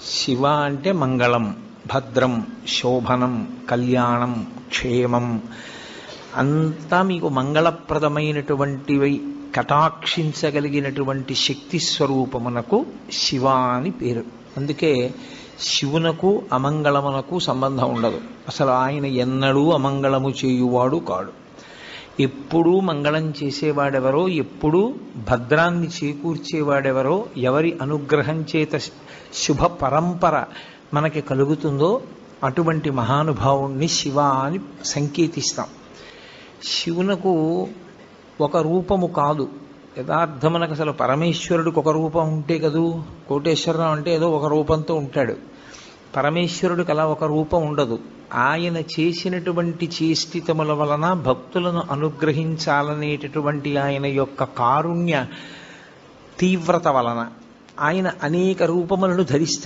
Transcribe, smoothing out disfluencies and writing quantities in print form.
శివ అంటే మంగళం, భద్రం, శోభనం, కళ్యాణం, క్షేమం అంతా మీకు మంగళప్రదమైనటువంటివి కటాక్షించగలిగినటువంటి శక్తి స్వరూపమునకు శివ అని పేరు. అందుకే శివునకు అమంగళమునకు సంబంధం ఉండదు. అసలు ఆయన ఎన్నడూ అమంగళము చేయువాడు కాడు. ఎప్పుడూ మంగళం చేసేవాడెవరో, ఎప్పుడూ భద్రాన్ని చేకూర్చేవాడెవరో, ఎవరి అనుగ్రహం చేత శుభ పరంపర మనకి కలుగుతుందో అటువంటి మహానుభావుణ్ణి శివ అని సంకేతిస్తాం. శివునకు ఒక రూపము కాదు, యథార్థమునకు అసలు పరమేశ్వరుడికి ఒక రూపం ఉంటే కదూ. కోటేశ్వరరావు అంటే ఏదో ఒక రూపంతో ఉంటాడు. పరమేశ్వరుడికి అలా ఒక రూపం ఉండదు. ఆయన చేసినటువంటి చేష్టితముల వలన భక్తులను అనుగ్రహించాలనేటటువంటి ఆయన యొక్క కారుణ్య తీవ్రత వలన ఆయన అనేక రూపములను ధరిస్తారు.